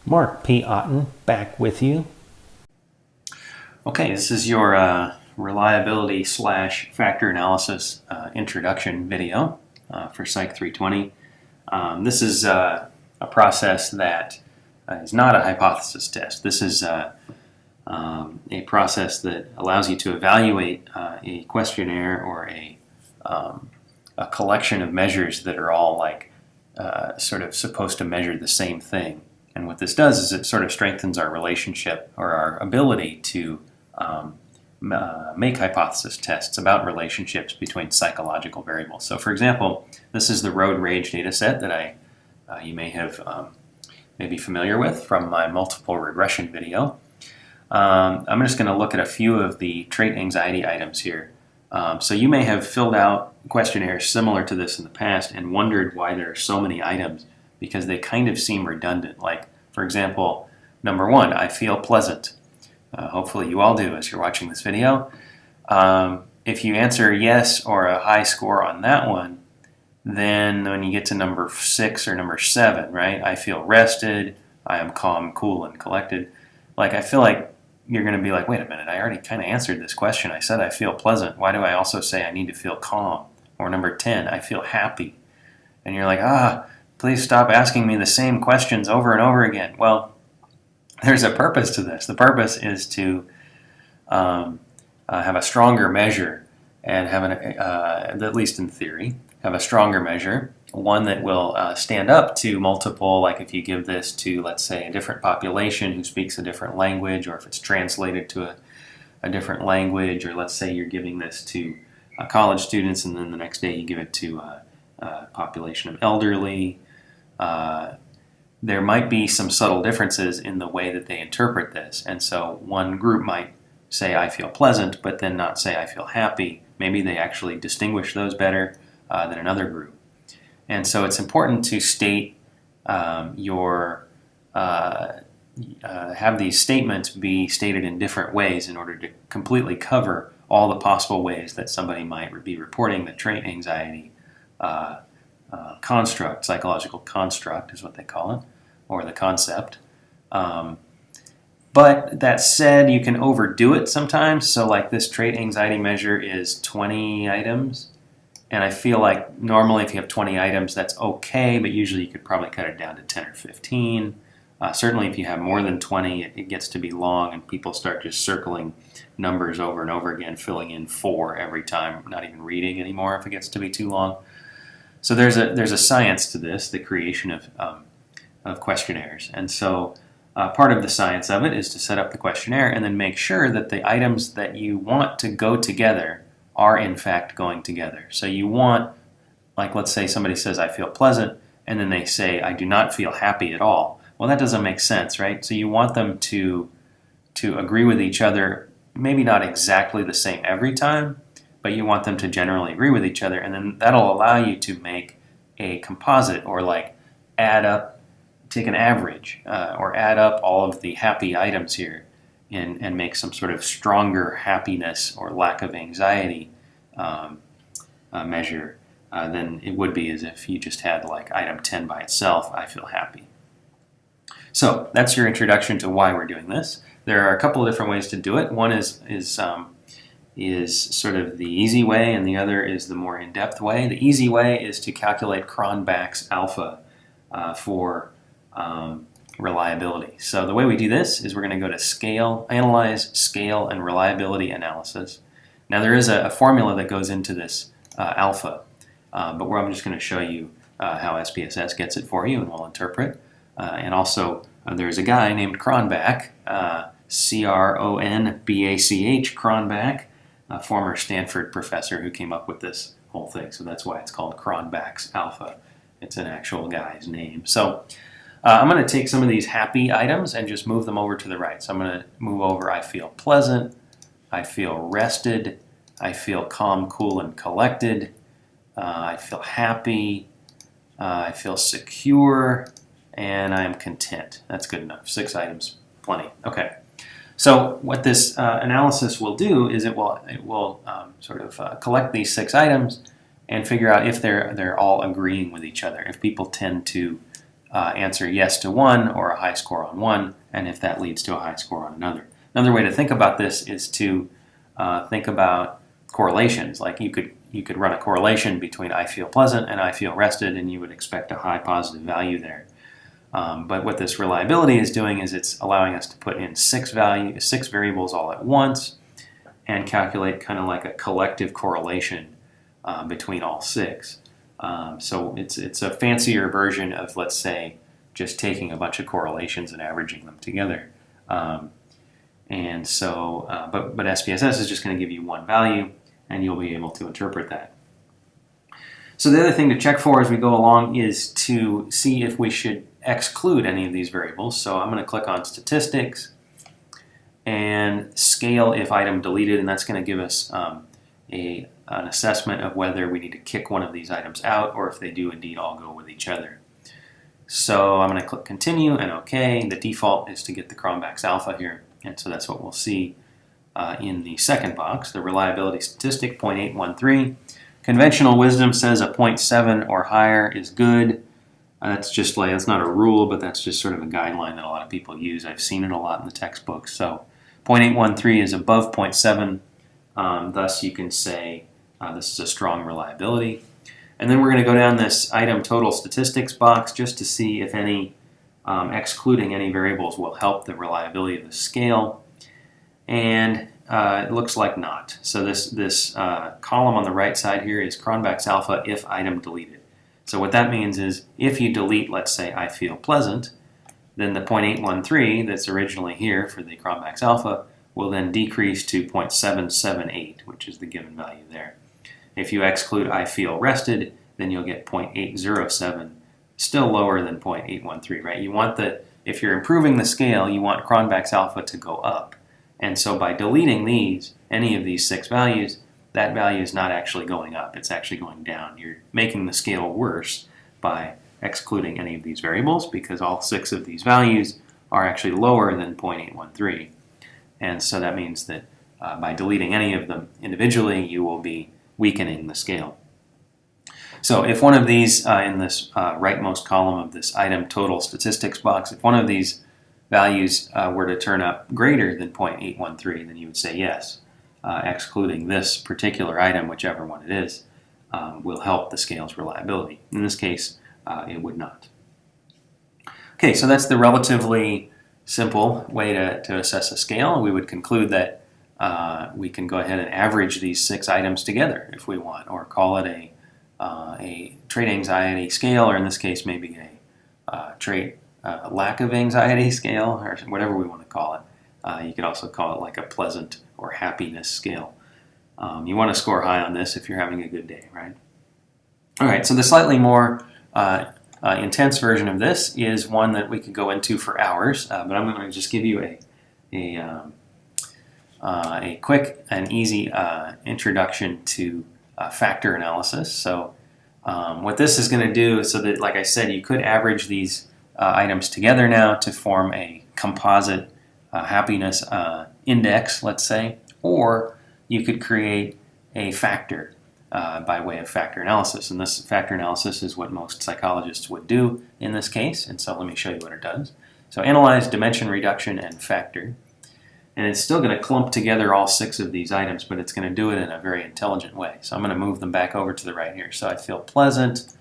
Mark P. Otten back with you. Okay, this is your reliability / factor analysis introduction video for Psych 320. This is a process that is not a hypothesis test. This is a process that allows you to evaluate a questionnaire or a collection of measures that are all sort of supposed to measure the same thing. And what this does is it sort of strengthens our relationship or our ability to make hypothesis tests about relationships between psychological variables. So, for example, this is the road rage data set that you may have may be familiar with from my multiple regression video. I'm just going to look at a few of the trait anxiety items here. So you may have filled out questionnaires similar to this in the past and wondered why there are so many items, because they kind of seem redundant. Like, for example, number 1, I feel pleasant. Hopefully you all do as you're watching this video. If you answer yes or a high score on that one, then when you get to number 6 or number 7, right? I feel rested, I am calm, cool, and collected. Like, I feel like you're going to be like, wait a minute, I already kind of answered this question. I said I feel pleasant. Why do I also say I need to feel calm? Or number 10, I feel happy. And you're like, please stop asking me the same questions over and over again. Well, there's a purpose to this. The purpose is to have a stronger measure and have at least in theory, have a stronger measure, one that will stand up to multiple, like if you give this to, let's say, a different population who speaks a different language, or if it's translated to a different language, or let's say you're giving this to college students and then the next day you give it to a population of elderly. There might be some subtle differences in the way that they interpret this. And so one group might say, I feel pleasant, but then not say, I feel happy. Maybe they actually distinguish those better than another group. And so it's important to state have these statements be stated in different ways in order to completely cover all the possible ways that somebody might be reporting the trait anxiety construct. Psychological construct is what they call it, or the concept. But that said, you can overdo it sometimes. So like this trait anxiety measure is 20 items. And I feel like normally if you have 20 items, that's okay, but usually you could probably cut it down to 10 or 15. Certainly if you have more than 20, it gets to be long and people start just circling numbers over and over again, filling in 4 every time, not even reading anymore if it gets to be too long. So there's a science to this, the creation of questionnaires. And so part of the science of it is to set up the questionnaire and then make sure that the items that you want to go together are in fact going together. So you want, like let's say somebody says I feel pleasant, and then they say I do not feel happy at all. Well, that doesn't make sense, right? So you want them to agree with each other, maybe not exactly the same every time, but you want them to generally agree with each other, and then that'll allow you to make a composite, or like add up, take an average, or add up all of the happy items here and make some sort of stronger happiness or lack of anxiety measure than it would be as if you just had like item 10 by itself, I feel happy. So that's your introduction to why we're doing this. There are a couple of different ways to do it. One is sort of the easy way, and the other is the more in-depth way. The easy way is to calculate Cronbach's alpha for reliability. So the way we do this is we're going to go to Scale, Analyze, Scale, and Reliability Analysis. Now there is a formula that goes into this alpha, but I'm just going to show you how SPSS gets it for you, and we'll interpret. And also there's a guy named Cronbach, Cronbach, Cronbach, a former Stanford professor who came up with this whole thing. So that's why it's called Cronbach's alpha. It's an actual guy's name. So I'm going to take some of these happy items and just move them over to the right. So I'm going to move over, I feel pleasant, I feel rested, I feel calm, cool, and collected, I feel happy, I feel secure, and I'm content. That's good enough. 6 items, plenty. Okay. So what this analysis will do is it will sort of collect these 6 items and figure out if they're all agreeing with each other, if people tend to answer yes to one or a high score on one, and if that leads to a high score on another. Another way to think about this is to think about correlations. Like you could run a correlation between I feel pleasant and I feel rested, and you would expect a high positive value there. But what this reliability is doing is it's allowing us to put in six variables all at once and calculate kind of like a collective correlation between all six. So it's a fancier version of, let's say, just taking a bunch of correlations and averaging them together. But SPSS is just going to give you one value, and you'll be able to interpret that. So the other thing to check for as we go along is to see if we should exclude any of these variables. So I'm going to click on Statistics and Scale if item deleted, and that's going to give us an assessment of whether we need to kick one of these items out or if they do indeed all go with each other. So I'm going to click Continue and OK. The default is to get the Cronbach's alpha here, and so that's what we'll see in the second box. The reliability statistic, 0.813. Conventional wisdom says a 0.7 or higher is good. That's just like, that's not a rule, but that's just sort of a guideline that a lot of people use. I've seen it a lot in the textbooks. So 0.813 is above 0.7. Thus, you can say this is a strong reliability. And then we're going to go down this item total statistics box just to see if any excluding any variables will help the reliability of the scale. And it looks like not. So this column on the right side here is Cronbach's alpha if item deleted. So what that means is if you delete, let's say, I feel pleasant, then the 0.813 that's originally here for the Cronbach's alpha will then decrease to 0.778, which is the given value there. If you exclude I feel rested, then you'll get 0.807, still lower than 0.813, right? You want if you're improving the scale, you want Cronbach's alpha to go up. And so by deleting any of these six values, that value is not actually going up, it's actually going down. You're making the scale worse by excluding any of these variables because all six of these values are actually lower than 0.813. And so that means that by deleting any of them individually, you will be weakening the scale. So if one of these in this rightmost column of this item total statistics box, if one of these values were to turn up greater than 0.813, then you would say yes. Excluding this particular item, whichever one it is, will help the scale's reliability. In this case, it would not. Okay, so that's the relatively simple way to assess a scale. We would conclude that we can go ahead and average these six items together if we want, or call it a trait anxiety scale, or in this case maybe a trait lack of anxiety scale, or whatever we want to call it. You could also call it like a pleasant or happiness scale. You want to score high on this if you're having a good day, right? All right, so the slightly more intense version of this is one that we could go into for hours, but I'm going to just give you a quick and easy introduction to factor analysis. So what this is going to do is so that, like I said, you could average these items together now to form a composite happiness index, let's say, or you could create a factor by way of factor analysis. And this factor analysis is what most psychologists would do in this case, and so let me show you what it does. So analyze, dimension reduction, and factor. And it's still going to clump together all six of these items, but it's going to do it in a very intelligent way. So I'm going to move them back over to the right here. So I feel pleasant.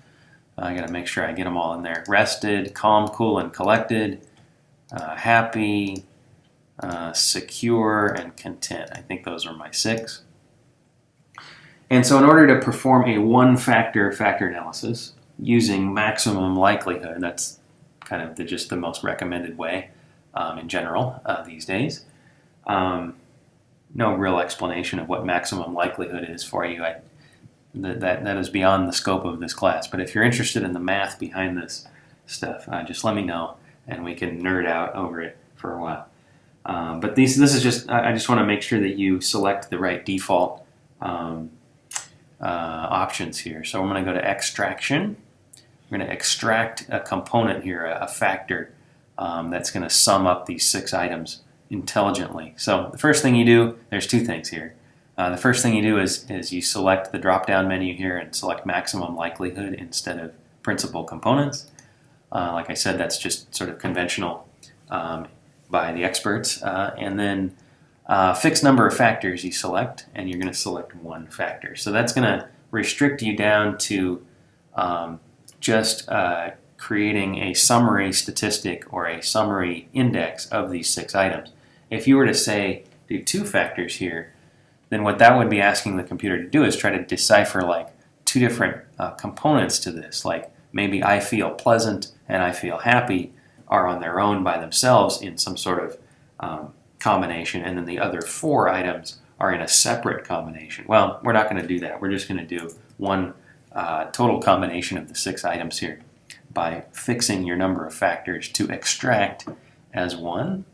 I got to make sure I get them all in there. Rested, calm, cool, and collected. Happy, secure, and content. I think those are my six. And so in order to perform a one-factor factor analysis using maximum likelihood, that's kind of just the most recommended way in general these days. No real explanation of what maximum likelihood is for you. That is beyond the scope of this class. But if you're interested in the math behind this stuff, just let me know, and we can nerd out over it for a while. But this is just, I just want to make sure that you select the right default options here. So I'm going to go to extraction. We're going to extract a component here, a factor that's going to sum up these six items intelligently. So the first thing you do, there's two things here. The first thing you do is you select the drop-down menu here and select maximum likelihood instead of principal components. Like I said, that's just sort of conventional by the experts. And then fixed number of factors you select, and you're going to select one factor. So that's going to restrict you down to just creating a summary statistic or a summary index of these 6 items. If you were to say do 2 factors here, then what that would be asking the computer to do is try to decipher like 2 different components to this. Like maybe I feel pleasant and I feel happy are on their own by themselves in some sort of combination, and then the other 4 items are in a separate combination. Well, we're not going to do that. We're just going to do one total combination of the 6 items here by fixing your number of factors to extract as 1.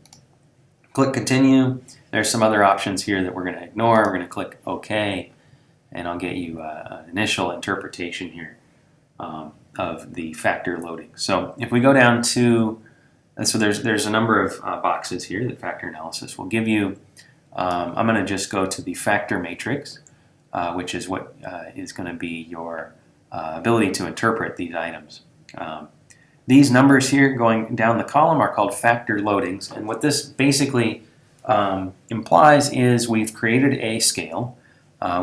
Click continue. There's some other options here that we're going to ignore. We're going to click OK, and I'll get you an initial interpretation here of the factor loading. So if we go down to, and so there's a number of boxes here that factor analysis will give you. I'm going to just go to the factor matrix, which is what is going to be your ability to interpret these items. These numbers here going down the column are called factor loadings, and what this basically implies is we've created a scale.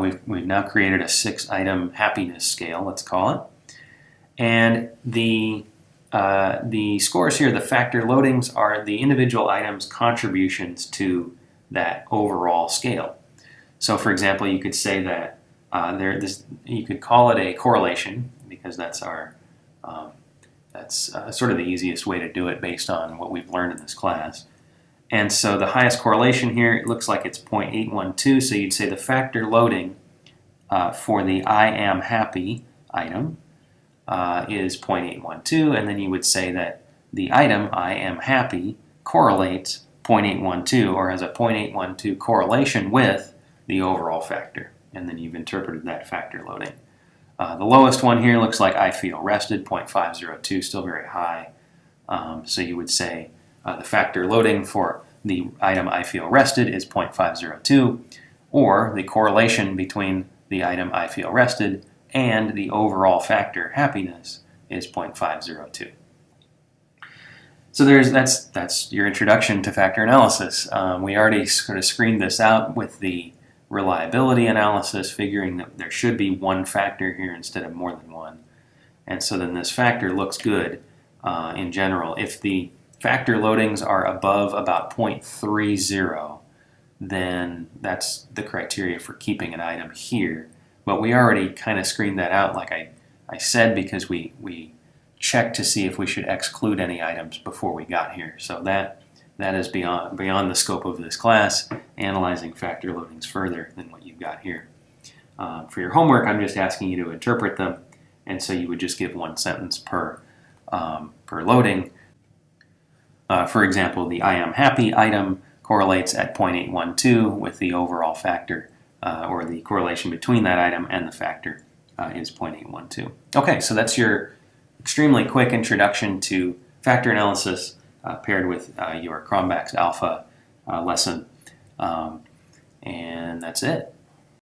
We've now created a 6-item happiness scale, let's call it, and the scores here, the factor loadings, are the individual items' contributions to that overall scale. So, for example, you could say that you could call it a correlation, because that's our that's sort of the easiest way to do it based on what we've learned in this class. And so the highest correlation here, it looks like it's 0.812. So you'd say the factor loading for the I am happy item is 0.812, and then you would say that the item I am happy correlates 0.812, or has a 0.812 correlation with the overall factor, and then you've interpreted that factor loading. The lowest one here looks like I feel rested, 0.502, still very high. So you would say the factor loading for the item I feel rested is 0.502, or the correlation between the item I feel rested and the overall factor happiness is 0.502. So that's your introduction to factor analysis. We already sort of screened this out with the reliability analysis, figuring that there should be one factor here instead of more than one. And so then this factor looks good in general. If the factor loadings are above about 0.30, then that's the criteria for keeping an item here. But we already kind of screened that out, like I said, because we checked to see if we should exclude any items before we got here. So that is beyond the scope of this class, analyzing factor loadings further than what you've got here. For your homework, I'm just asking you to interpret them, and so you would just give one sentence per loading. For example, the I am happy item correlates at 0.812 with the overall factor, or the correlation between that item and the factor is 0.812. Okay, so that's your extremely quick introduction to factor analysis paired with your Cronbach's Alpha lesson, and that's it.